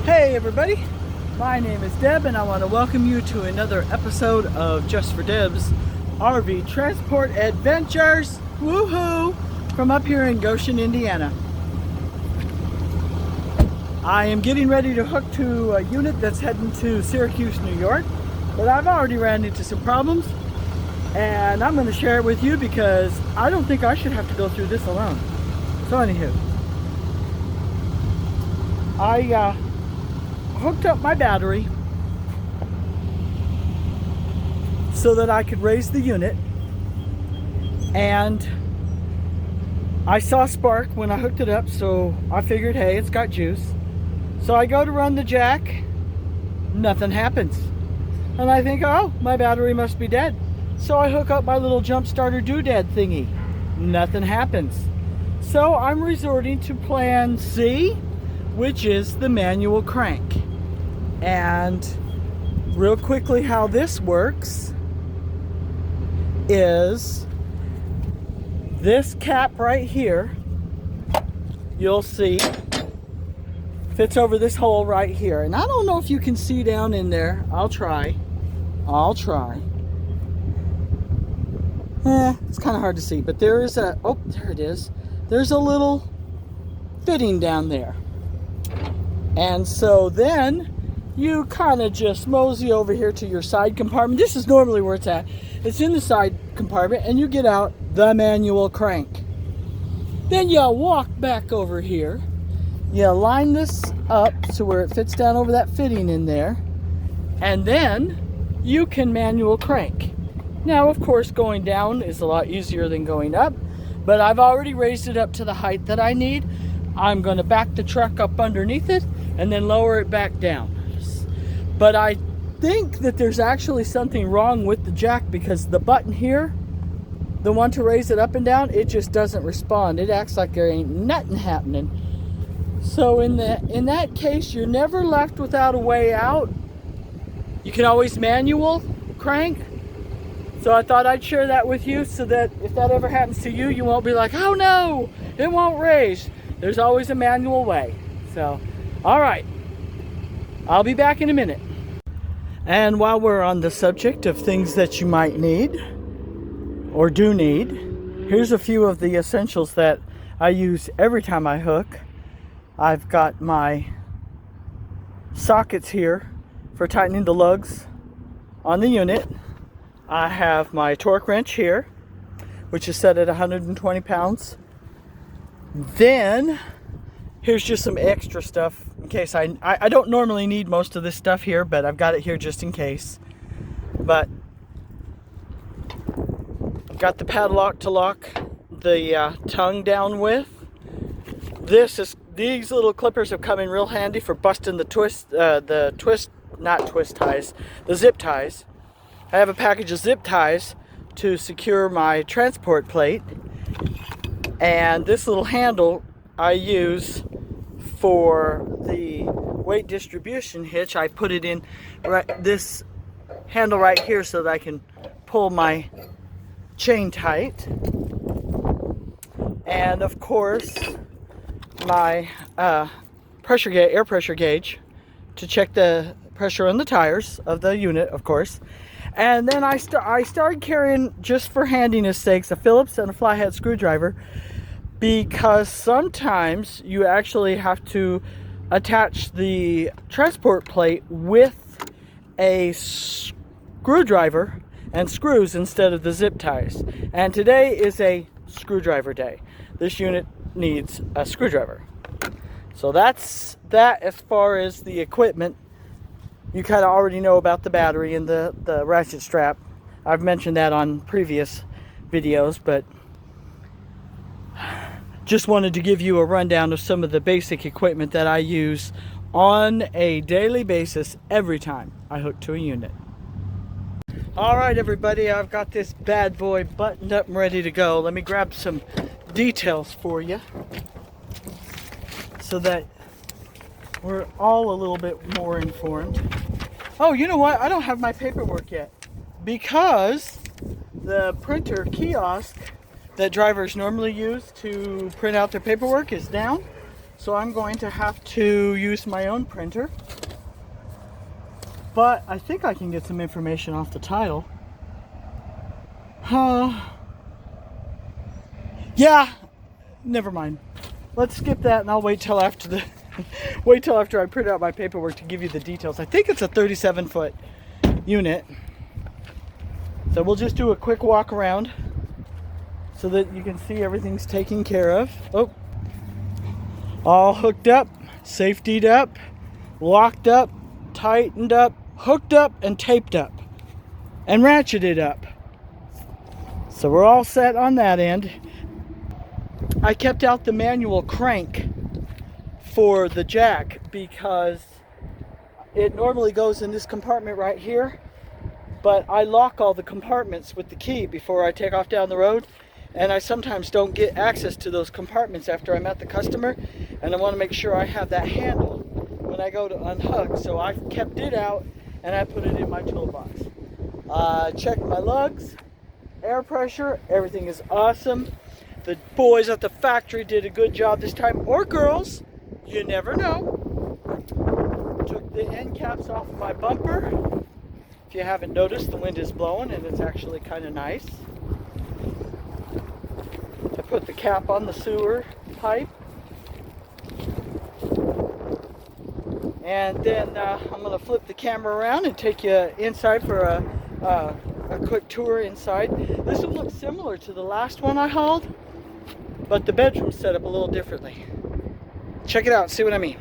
Hey everybody, my name is Deb and I want to welcome you to another episode of Just for Deb's RV Transport Adventures, woohoo, from up here in Goshen, Indiana. I am getting ready to hook to a unit that's heading to Syracuse, New York, but I've already ran into some problems and I'm going to share it with you because I don't think I should have to go through this alone. So anywho, I hooked up my battery so that I could raise the unit, and I saw spark when I hooked it up, so I figured, hey, it's got juice. So I go to run the jack, nothing happens, and I think, oh, my battery must be dead. So I hook up my little jump starter doodad thingy, nothing happens. So I'm resorting to plan C, which is the manual crank. And real quickly, how this works is this cap right here, you'll see, fits over this hole right here. And I don't know if you can see down in there. I'll try. It's kind of hard to see, but there is a, oh, there it is. There's a little fitting down there. And so then you kind of just mosey over here to your side compartment. This is normally where it's at. It's in the side compartment, and you get out the manual crank. Then you walk back over here. You line this up to where it fits down over that fitting in there, and then you can manual crank. Now, of course, going down is a lot easier than going up, but I've already raised it up to the height that I need. I'm going to back the truck up underneath it and then lower it back down. But I think that there's actually something wrong with the jack, because the button here, the one to raise it up and down, it just doesn't respond. It acts like there ain't nothing happening. So in that case, you're never left without a way out. You can always manual crank. So I thought I'd share that with you so that if that ever happens to you, you won't be like, oh no, it won't raise. There's always a manual way. So, all right, I'll be back in a minute. And while we're on the subject of things that you might need or do need, here's a few of the essentials that I use every time I hook. I've got my sockets here for tightening the lugs on the unit. I have my torque wrench here, which is set at 120 pounds. Then here's just some extra stuff in case I don't normally need most of this stuff here, but I've got it here just in case. But I've got the padlock to lock the tongue down with. These little clippers have come in real handy for busting the zip ties. I have a package of zip ties to secure my transport plate, and this little handle I use for the weight distribution hitch. I put it in this handle right here so that I can pull my chain tight. And of course, my air pressure gauge to check the pressure on the tires of the unit, of course. And then I started carrying, just for handiness sakes, a Phillips and a flathead screwdriver, because sometimes you actually have to attach the transport plate with a screwdriver and screws instead of the zip ties. And today is a screwdriver day. This unit needs a screwdriver. So that's that as far as the equipment. You kind of already know about the battery and the ratchet strap. I've mentioned that on previous videos, but just wanted to give you a rundown of some of the basic equipment that I use on a daily basis every time I hook to a unit. All right, everybody, I've got this bad boy buttoned up and ready to go. Let me grab some details for you so that we're all a little bit more informed. Oh, you know what? I don't have my paperwork yet because the printer kiosk that drivers normally use to print out their paperwork is down. So I'm going to have to use my own printer. But I think I can get some information off the title. Yeah, never mind. Let's skip that, and I'll wait till after the wait till after I print out my paperwork to give you the details. I think it's a 37-foot unit. So we'll just do a quick walk around so that you can see everything's taken care of. Oh, all hooked up, safetied up, locked up, tightened up, hooked up, and taped up, and ratcheted up. So we're all set on that end. I kept out the manual crank for the jack because it normally goes in this compartment right here, but I lock all the compartments with the key before I take off down the road, and I sometimes don't get access to those compartments after I'm at the customer, and I want to make sure I have that handle when I go to unhook. So I've kept it out and I put it in my toolbox. Checked my lugs, air pressure, everything is awesome. The boys at the factory did a good job this time, or girls, you never know. Took the end caps off of my bumper. If you haven't noticed, the wind is blowing and it's actually kind of nice. I put the cap on the sewer pipe. And then I'm going to flip the camera around and take you inside for a quick tour inside. This will look similar to the last one I hauled, but the bedroom's set up a little differently. Check it out, see what I mean.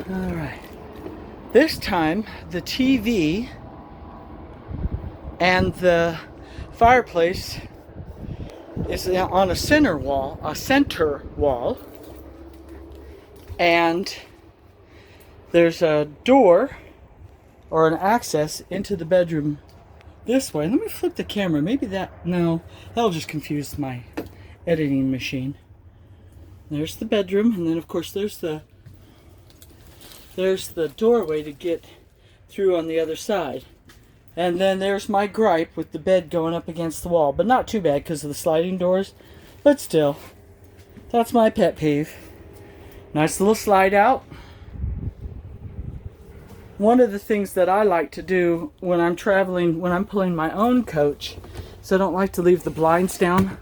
All right. This time, the TV and the fireplace is on a center wall, and there's a door or an access into the bedroom this way. Let me flip the camera. Maybe that'll just confuse my editing machine. There's the bedroom, and then of course there's the doorway to get through on the other side. And then there's my gripe with the bed going up against the wall, but not too bad because of the sliding doors, but still, that's my pet peeve. Nice little slide out. One of the things that I like to do when I'm traveling, when I'm pulling my own coach, is I don't like to leave the blinds down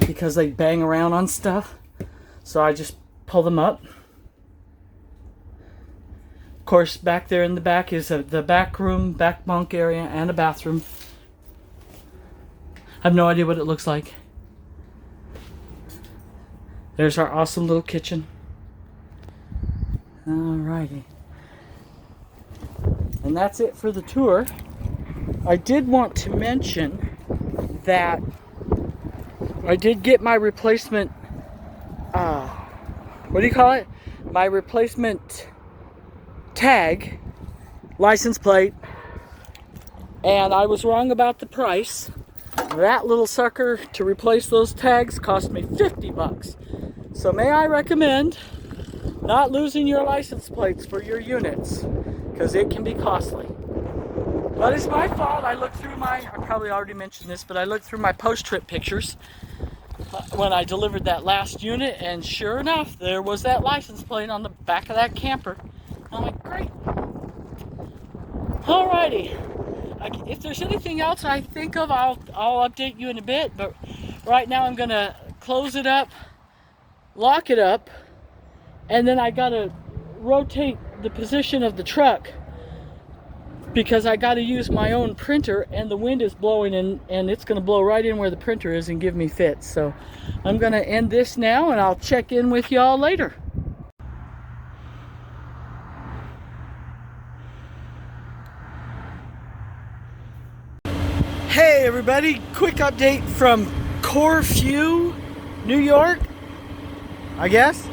because they bang around on stuff. So I just pull them up. Of course, back there in the back is the back room, back bunk area, and a bathroom. I have no idea what it looks like. There's our awesome little kitchen. Alrighty. And that's it for the tour. I did want to mention that I did get my replacement, what do you call it? My replacement tag, license plate, and I was wrong about the price. That little sucker to replace those tags cost me 50 bucks. So may I recommend not losing your license plates for your units, because it can be costly. But it's my fault. I probably already mentioned this, but I looked through my post-trip pictures when I delivered that last unit, and sure enough, there was that license plate on the back of that camper. I'm like, great. Alrighty. If there's anything else I think of, I'll update you in a bit. But right now I'm going to close it up, lock it up, and then I got to rotate the position of the truck because I got to use my own printer, and the wind is blowing and it's going to blow right in where the printer is and give me fits. So I'm going to end this now, and I'll check in with y'all later. Hey everybody, quick update from Corfu, New York, I guess.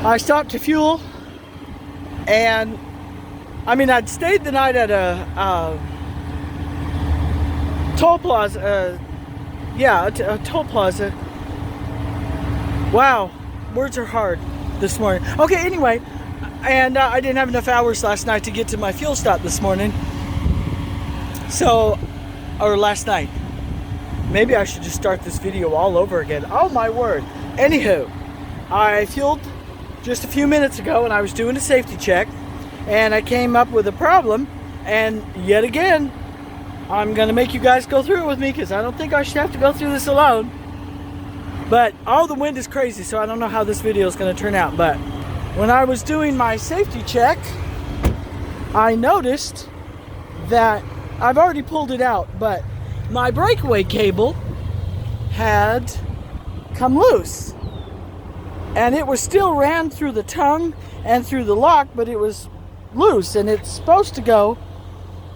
I stopped to fuel, and I'd stayed the night at a toll plaza, a toll plaza. Wow, words are hard this morning. Okay, anyway, and I didn't have enough hours last night to get to my fuel stop this morning. So, or last night. Maybe I should just start this video all over again. Oh my word. Anywho, I fueled just a few minutes ago and I was doing a safety check and I came up with a problem, and yet again I'm gonna make you guys go through it with me because I don't think I should have to go through this alone. But the wind is crazy, so I don't know how this video is gonna turn out. But when I was doing my safety check, I noticed that I've already pulled it out, but my breakaway cable had come loose. And it was still ran through the tongue and through the lock, but it was loose, and it's supposed to go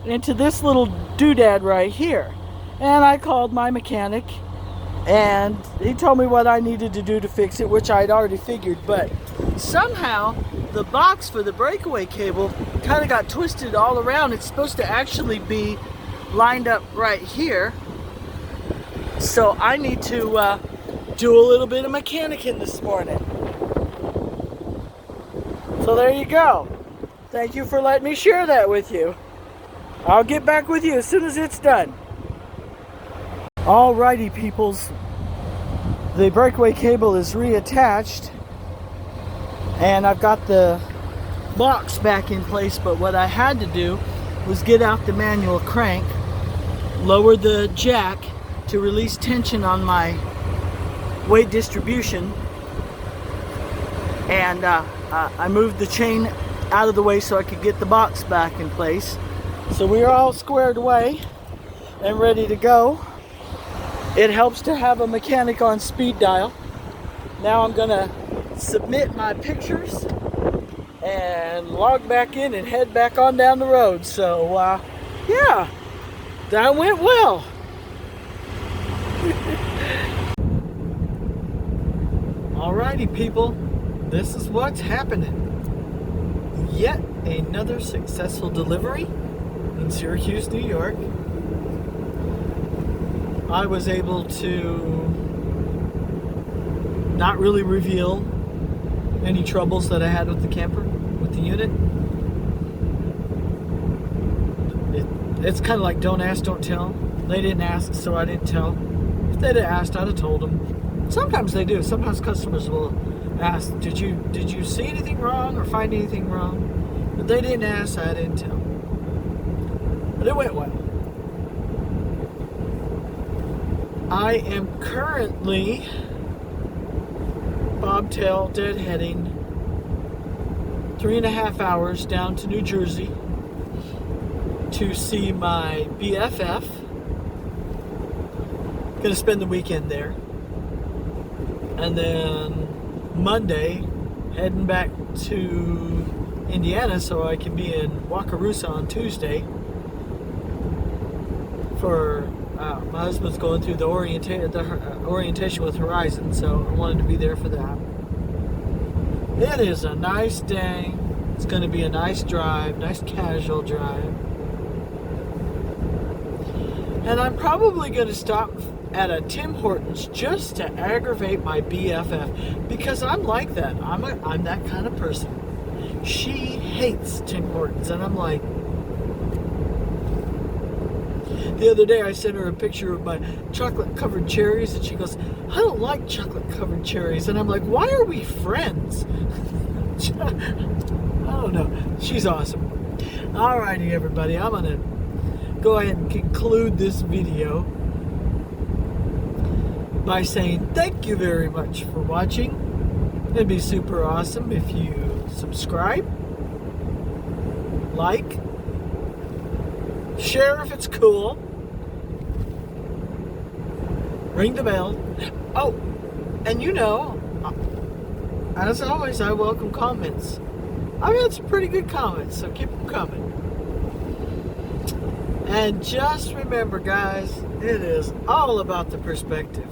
into this little doodad right here. And I called my mechanic, and he told me what I needed to do to fix it, which I'd already figured, but somehow the box for the breakaway cable kind of got twisted all around. It's supposed to actually be lined up right here. So I need to do a little bit of mechanicking this morning. So there you go. Thank you for letting me share that with you. I'll get back with you as soon as it's done. Alrighty, peoples. The breakaway cable is reattached, and I've got the box back in place, but what I had to do was get out the manual crank, lower the jack to release tension on my weight distribution, and I moved the chain out of the way so I could get the box back in place. So we are all squared away and ready to go. It helps to have a mechanic on speed dial. Now I'm gonna submit my pictures and log back in and head back on down the road. So yeah, that went well. Alrighty, people, this is what's happening. Yet another successful delivery in Syracuse, New York. I was able to not really reveal any troubles that I had with the camper, with the unit. It's kind of like don't ask, don't tell. They didn't ask, so I didn't tell. If they'd have asked, I'd have told them. Sometimes they do. Sometimes customers will ask, did you see anything wrong or find anything wrong? But they didn't ask, I didn't tell. But it went well. I am currently bobtail deadheading 3.5 hours down to New Jersey to see my BFF. Gonna spend the weekend there. And then Monday, heading back to Indiana so I can be in Wakarusa on Tuesday for my husband's going through the orientation with Horizon, so I wanted to be there for that. It is a nice day. It's going to be a nice drive, nice casual drive. And I'm probably going to stop at a Tim Hortons just to aggravate my BFF, because I'm like that. I'm that kind of person. She hates Tim Hortons, and I'm like, the other day I sent her a picture of my chocolate covered cherries, and she goes, I don't like chocolate covered cherries. And I'm like, why are we friends? I don't know. She's awesome. Alrighty, everybody, I'm gonna go ahead and conclude this video by saying thank you very much for watching. It'd be super awesome if you subscribe, like, share if it's cool, ring the bell. Oh, and as always, I welcome comments. I've had some pretty good comments, so keep them coming. And just remember, guys, it is all about the perspective.